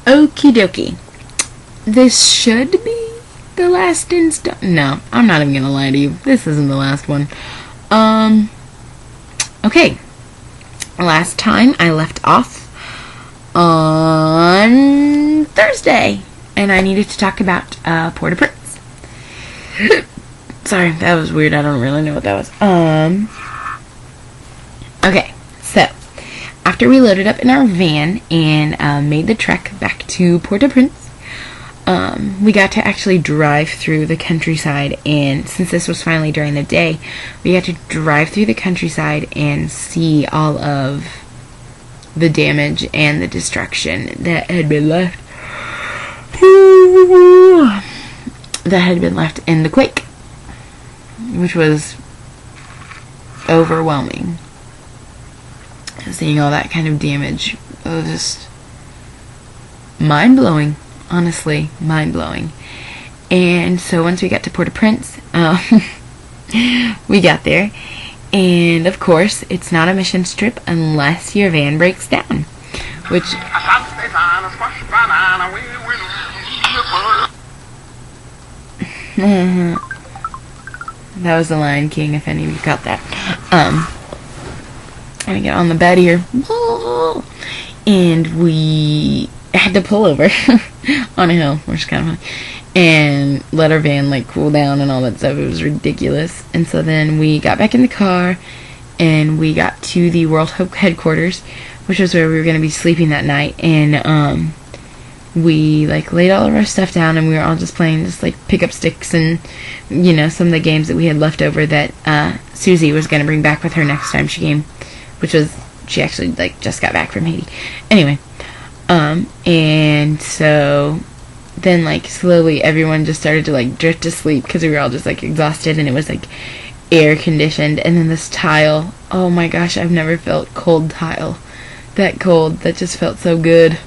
Okie dokie. This should be the last install. No, I'm not even gonna lie to you. This isn't the last one. Okay. Last time I left off on Thursday, and I needed to talk about Port-au-Prince. Sorry, that was weird. I don't really know what that was. Okay, so after we loaded up in our van and made the trek back to Port-au-Prince, we got to actually drive through the countryside, and since this was finally during the day, we got to drive through the countryside and see all of the damage and the destruction that had been left in the quake, which was overwhelming. Seeing all that kind of damage was just mind-blowing. Honestly, mind-blowing. And so once we got to Port-au-Prince, we got there, and of course it's not a mission trip unless your van breaks down, which that was the Lion King, if any of you got that. I'm gonna get on the bed here, and we had to pull over on a hill, which is kind of funny, and let our van like cool down and all that stuff. It was ridiculous. And so then we got back in the car and we got to the World Hope headquarters, which was where we were going to be sleeping that night. And we like laid all of our stuff down, and we were all just playing just like pick up sticks and, you know, some of the games that we had left over that Susie was going to bring back with her next time she came, which was she actually like just got back from Haiti. Anyway, and so then like slowly everyone just started to like drift to sleep because we were all just like exhausted, and it was like air conditioned. And then this tile, oh my gosh, I've never felt cold tile that cold. That just felt so good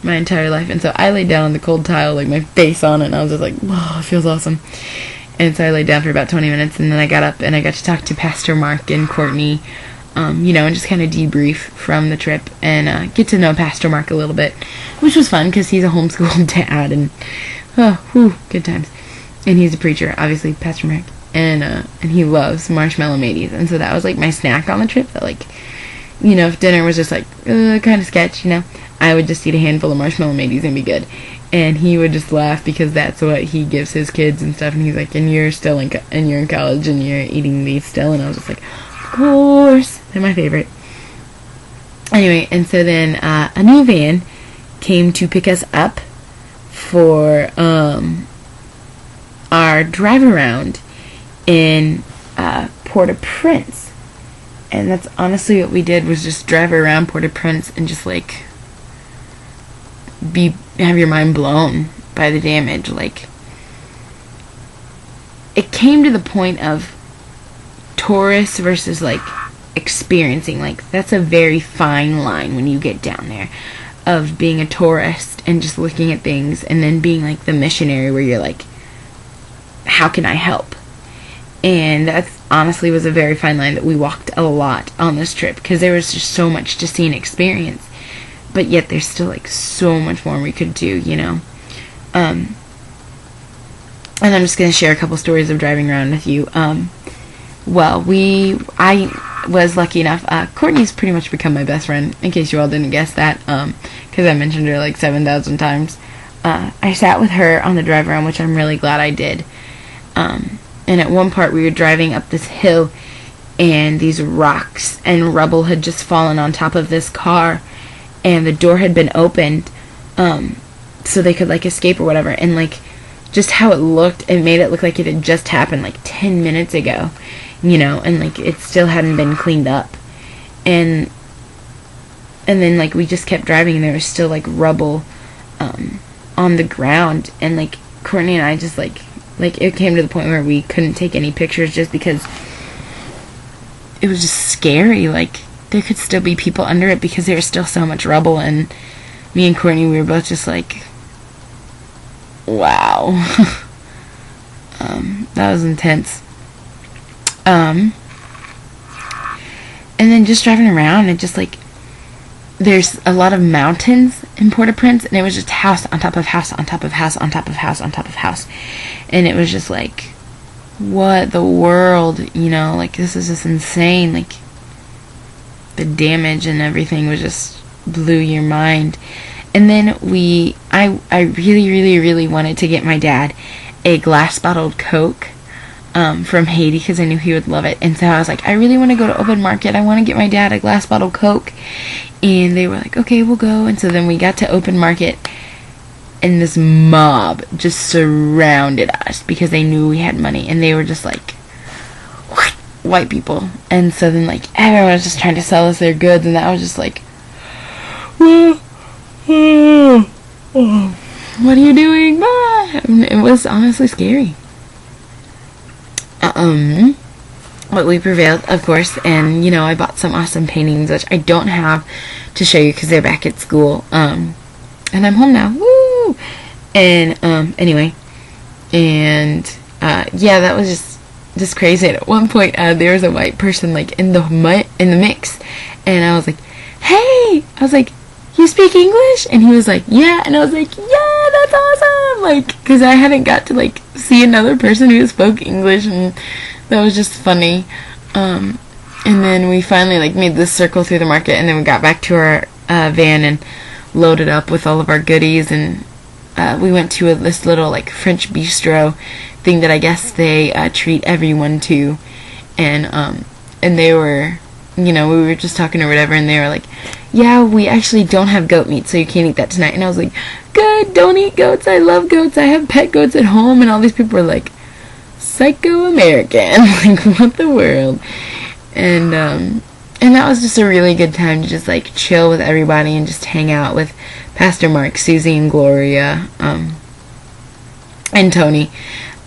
my entire life. And so I laid down on the cold tile, like my face on it, and I was just like, whoa, it feels awesome. And so I laid down for about 20 minutes, and then I got up and I got to talk to Pastor Mark and Courtney, you know, and just kind of debrief from the trip and get to know Pastor Mark a little bit, which was fun because he's a homeschooled dad, and good times. And he's a preacher, obviously, Pastor Mark, and he loves marshmallow mateys, and so that was like my snack on the trip. That, like, you know, if dinner was just like kind of sketch, you know, I would just eat a handful of marshmallow mateys and be good. And he would just laugh because that's what he gives his kids and stuff. And he's like, and you're still and you're in college and you're eating these still. And I was just like, of course, they're my favorite. Anyway, and so then a new van came to pick us up for our drive around in Port-au-Prince. And that's honestly what we did, was just drive around Port-au-Prince and just like have your mind blown by the damage. Like, it came to the point of tourists versus like experiencing. Like, that's a very fine line when you get down there, of being a tourist and just looking at things, and then being like the missionary where you're like, how can I help? And that's honestly was a very fine line that we walked a lot on this trip, because there was just so much to see and experience, but yet there's still like so much more we could do, you know. And I'm just gonna share a couple stories of driving around with you. Well, I was lucky enough. Courtney's pretty much become my best friend, in case you all didn't guess that, because I mentioned her like 7,000 times. I sat with her on the drive around, which I'm really glad I did. And at one part we were driving up this hill, and these rocks and rubble had just fallen on top of this car, and the door had been opened, so they could like escape or whatever. And like, just how it looked, it made it look like it had just happened like 10 minutes ago, you know, and like it still hadn't been cleaned up. And then like we just kept driving, and there was still like rubble on the ground, and like Courtney and I just like it came to the point where we couldn't take any pictures just because it was just scary. Like, there could still be people under it because there was still so much rubble, and me and Courtney, we were both just like, wow. That was intense. And then just driving around, and just like, there's a lot of mountains in Port-au-Prince, and it was just house on top of house on top of house on top of house on top of house, and it was just like, what the world, like, this is just insane. Like, the damage and everything was just blew your mind. And then I really, really, really wanted to get my dad a glass bottled Coke from Haiti, because I knew he would love it. And so I was like, I really want to go to Open Market. I want to get my dad a glass bottle Coke. And they were like, okay, we'll go. And so then we got to Open Market, and this mob just surrounded us because they knew we had money, and they were just like, white people. And so then, like, everyone was just trying to sell us their goods, and that was just like, what are you doing? It was honestly scary. But we prevailed, of course, and I bought some awesome paintings, which I don't have to show you because they're back at school. And I'm home now. Woo! And anyway, and yeah, that was just crazy. And at one point, there was a white person like in the mix, and I was like, "Hey!" I was like, "You speak English?" And he was like, "Yeah." And I was like, "Yeah, that's awesome!" Like, because I hadn't got to like see another person who spoke English, and that was just funny. And then we finally like made this circle through the market, and then we got back to our van and loaded up with all of our goodies, and we went to this little like French bistro thing that I guess they treat everyone to, and they were, we were just talking or whatever, and they were like, yeah, we actually don't have goat meat, so you can't eat that tonight. And I was like, good, don't eat goats, I love goats, I have pet goats at home. And all these people were like, psycho American, like, what the world. And that was just a really good time to just like chill with everybody and just hang out with Pastor Mark, Susie, and Gloria, and Tony,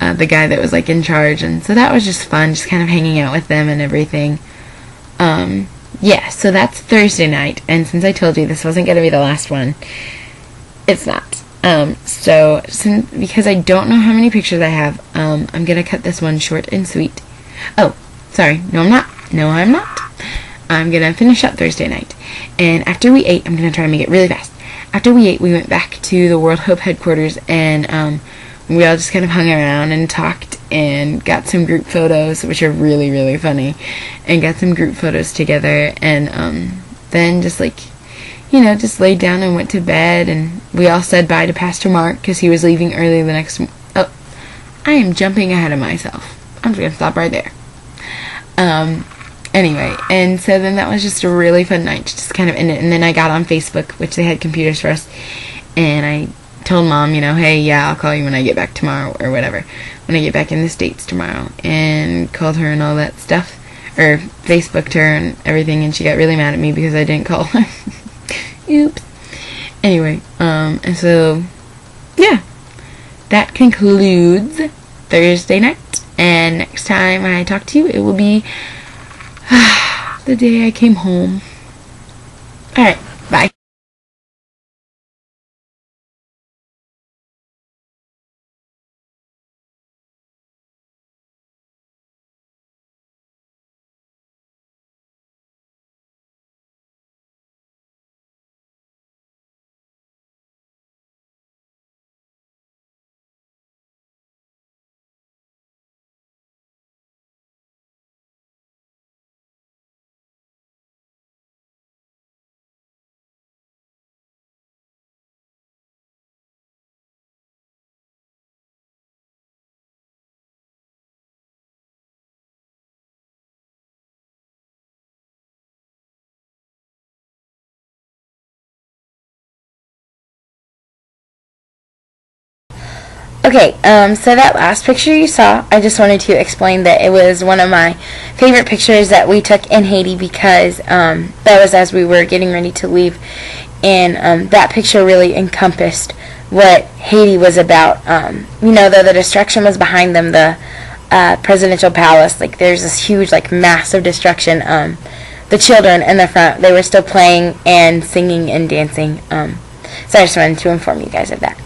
the guy that was like in charge. And so that was just fun, just kind of hanging out with them and everything. Yeah, so that's Thursday night, and since I told you this wasn't going to be the last one, it's not. So because I don't know how many pictures I have, I'm going to cut this one short and sweet. Oh, sorry, no I'm not. I'm going to finish up Thursday night, and after we ate, I'm going to try and make it really fast. After we ate, we went back to the World Hope headquarters, and we all just kind of hung around and talked and got some group photos, which are really, really funny, and got some group photos together, and then just like, just laid down and went to bed, and we all said bye to Pastor Mark because he was leaving early the next Oh, I am jumping ahead of myself. I'm just going to stop right there. Anyway, and so then that was just a really fun night to just kind of end it, and then I got on Facebook, which they had computers for us, and I told Mom, hey, yeah, I'll call you when I get back tomorrow, or whatever, when I get back in the States tomorrow, and called her and all that stuff, or Facebooked her and everything, and she got really mad at me because I didn't call her. Oops. Anyway, and so, yeah, that concludes Thursday night, and next time I talk to you, it will be the day I came home. Alright, bye. Okay, so that last picture you saw, I just wanted to explain that it was one of my favorite pictures that we took in Haiti because that was as we were getting ready to leave, and that picture really encompassed what Haiti was about. Though the destruction was behind them, the presidential palace, like there's this huge, like massive destruction. The children in the front, they were still playing and singing and dancing. So I just wanted to inform you guys of that.